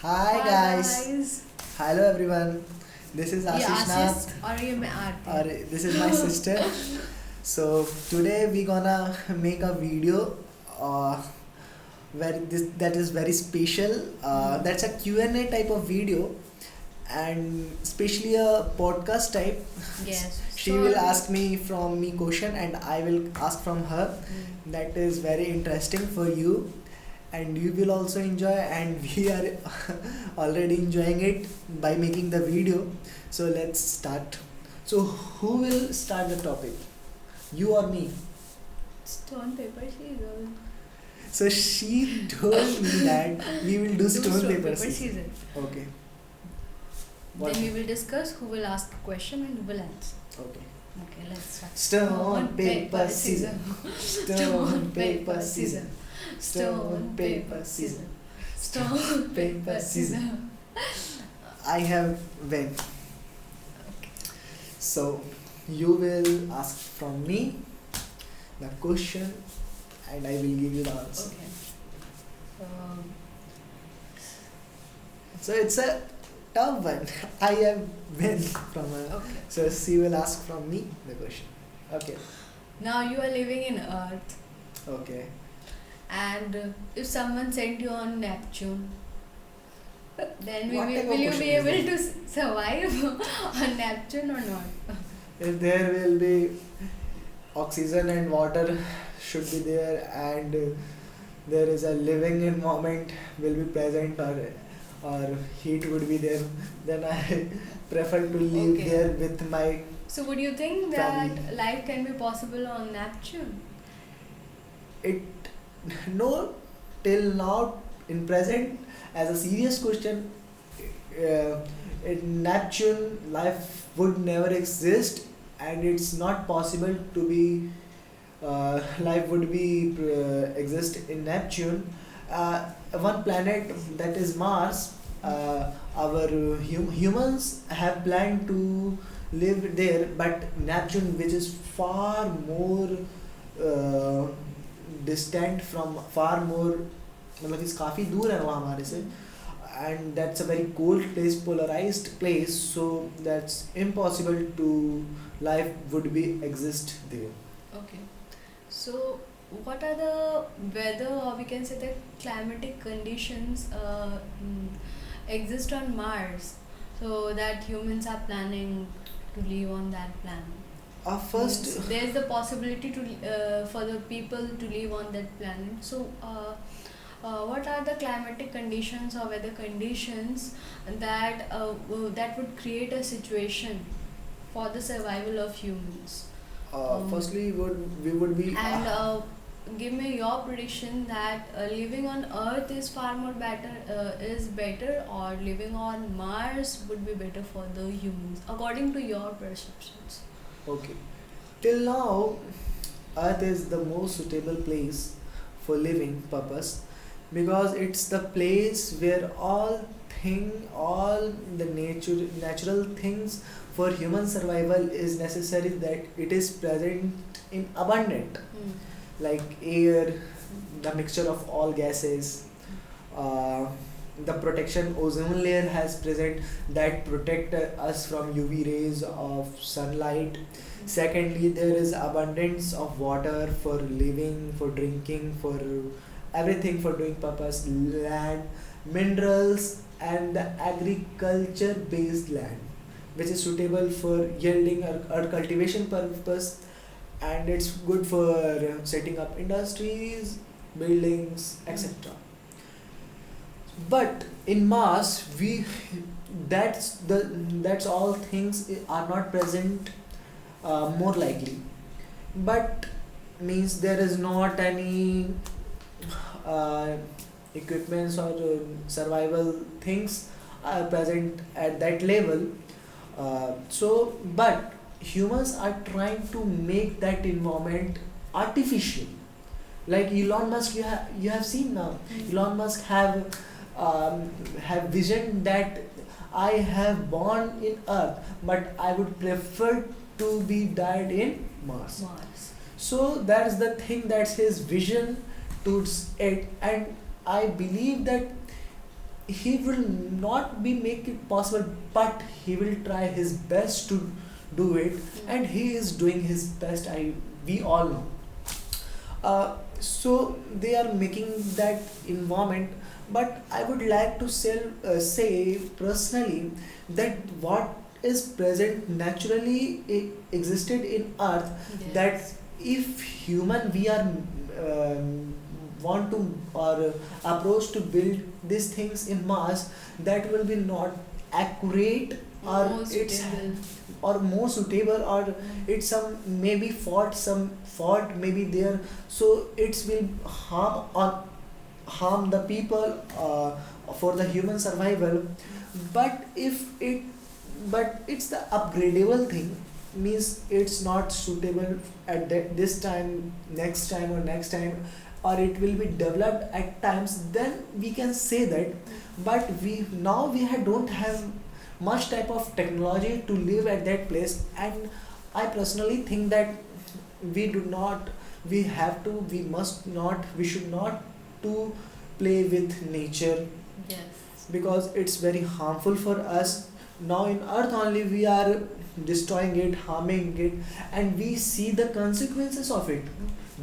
Hi Hi guys. guys. Hello everyone. This is ये Ashish आशीष Nath. और ये मैं आरती. Or this is my sister. So today we gonna make a video uh, where this that is very special. That's a Q&A type of video and especially a podcast type. Yes. She will ask me from me question and I will ask from her. That is very interesting for you and you will also enjoy and we are already enjoying it by making the video. So let's start. So who will start the topic? You or me? Stone paper scissors. So she told me that we will do stone paper scissors. scissors. Okay. What? Then we will discuss who will ask a question and who will answer. Okay. Okay, let's start. Stone paper scissors. Stone paper scissors. Stone paper scissors. Stone paper scissors. I have win. Okay. So you will ask from me the question and I will give you the answer. Okay. Um, So it's a tough one. I have win from her. okay. So she will ask from me the question. Okay. Now you are living in Earth, Okay. and if someone sent you on Neptune, then What type of will you question be is able that? to survive on Neptune or not? If there will be oxygen and water should be there and there is a living environment will be present or heat would be there, then I prefer to live Okay. there with my So would you think that Family. life can be possible on Neptune? it no till now in present as a serious question in Neptune life would never exist and it's not possible to be life would be exist in Neptune. One planet that is Mars. Our humans have planned to live there, but Neptune, which is far more uh, distant from far more मतलब कि काफ़ी दूर है वहाँ हमारे से and that's a very cold place, polarized place, so that's impossible to life would be exist there. Okay. So what are the weather, or we can say the climatic conditions exist on Mars, so that humans are planning to live on that planet? First, There's the possibility to for the people to live on that planet. So what are the climatic conditions or weather conditions that would create a situation for the survival of humans? firstly we would be And give me your prediction that living on Earth is far more better, is better, or living on Mars would be better for the humans according to your perceptions. okay. Till now, Earth is the most suitable place for living purpose because it's the place where all the natural things for human survival is necessary that it is present in abundant like air, the mixture of all gases, uh, the protection ozone layer has present that protect us from UV rays of sunlight. Secondly, there is abundance of water for living, for drinking, for everything for doing purpose, land, minerals, and the agriculture based land, which is suitable for yielding or cultivation purpose, and it's good for setting up industries, buildings, etc. But in Mars, we that's all things are not present more likely, but means there is not any uh, equipments or survival things are present at that level. But humans are trying to make that environment artificial. Like Elon Musk, you have seen now. Elon Musk have vision that I have born in Earth, but I would prefer to be died in Mars. Mars. So that's the thing. That's his vision towards it, and I believe that he will not be make it possible, but he will try his best to do it, and he is doing his best. I We all know. So they are making that environment, but I would like to say personally that what is present naturally existed in earth, that Yes. if human we are want to or approach to build these things in mass, that will be not accurate, or More it's suitable. or more suitable, or it's some fault maybe there, so it will harm the people for the human survival. But if it but it's the upgradable thing, means it's not suitable at this time, next time or next time, or it will be developed at times, then we can say that. But don't have much type of technology to live at that place, and I personally think that we do not we have to we must not we should not to play with nature, Yes. because it's very harmful for us. Now in earth only we are destroying it, harming it, and we see the consequences of it.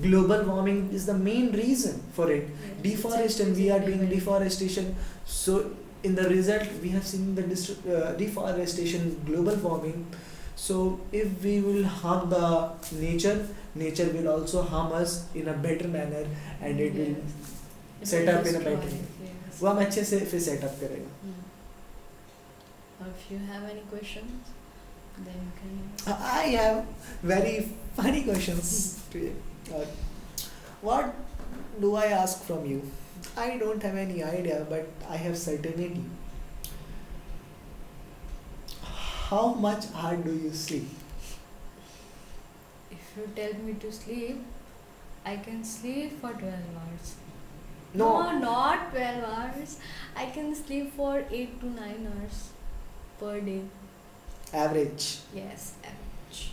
Global warming is the main reason for it. Yes. Deforestation, we are doing deforestation, so in the result we have seen the deforestation, global warming. So if we will harm the nature will also harm us in a better manner, and it will It set will up in a destroy better way. it, yes. वो हम अच्छे से फिर setup करेगा. If you have any questions, then you can. I have very funny questions to you. What do I ask from you? I don't have any idea, but I have certainty. How much hard do you sleep? If you tell me to sleep, I can sleep for 12 hours. No. Not 12 hours. I can sleep for 8 to 9 hours per day. Average. Yes, average.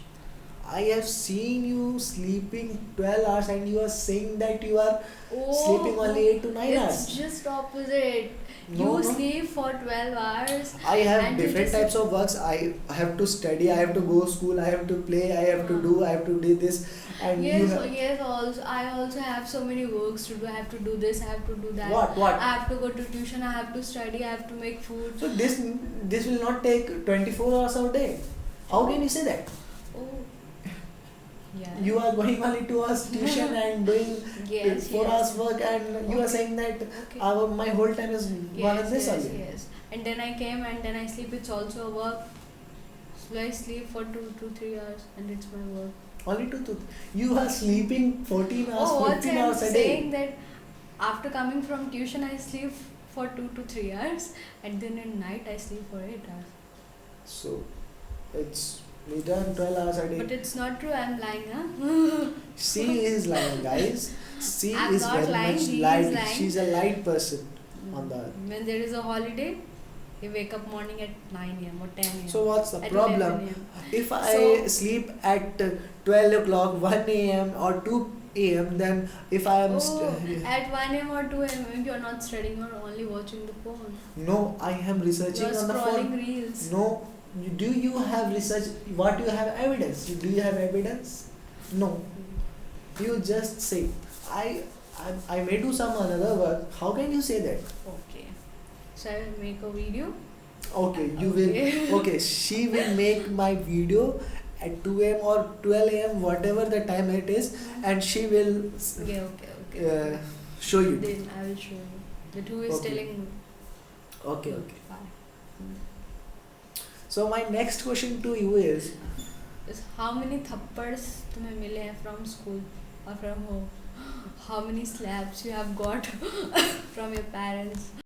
I have seen you sleeping 12 hours, and you are saying that you are sleeping only 8 to 9 it's hours. just opposite. No, You no. sleep for 12 hours. I have And you different just- types of works. I have to study, I have to go school, I have to play, I have to do, I have to do this, and you Yes, have, yes. Also, I also have so many works to do. I have to do this. I have to do that. what? I have to go to tuition. I have to study. I have to make food. So this will not take 24 hours a day. How can you say that? Oh, yeah. You are going only 2 hours tuition and doing Yes, 4 yes. hours work, and you are Okay. saying that Okay. my whole time is gone in this yes, only. yes. And then I came and then I sleep. It's also a work. So I sleep for 2 to 3 hours and it's my work. Only two. You are sleeping 14 hours, Oh, what 15 I'm hours a day. saying that after coming from tuition, I sleep for 2 to 3 hours, and then at night I sleep for 8 hours. So it's we done 12 hours a day. But it's not true. I'm lying, huh? She is lying, guys. She I'm is not very lying, much she is light. lying. She's a light person on the earth. When there is a holiday, you wake up morning at 9 a.m. or 10 a.m. So what's the at problem? 11 a.m. If I So- sleep at 12 o'clock, 1 a.m. or 2 a.m., then if I am At 1 a.m. or 2 a.m. you're not studying, you're only watching the phone. no, I am researching You're on the scrolling phone. reels. No, do you have research? What do you have evidence? Do you have evidence? No, you just say I may do some another work. How can you say that? Okay. So I will make a video. Okay, you will. Okay. Okay, she will make my video at 2 a.m. or 12 a.m. whatever the time it is, and she will Okay. show you. Then I will show you. That who is Okay. telling me. Okay. Bye. So my next question to you is, How many thappads तुम्हें मिले हैं from school or from home? How many slaps you have got from your parents?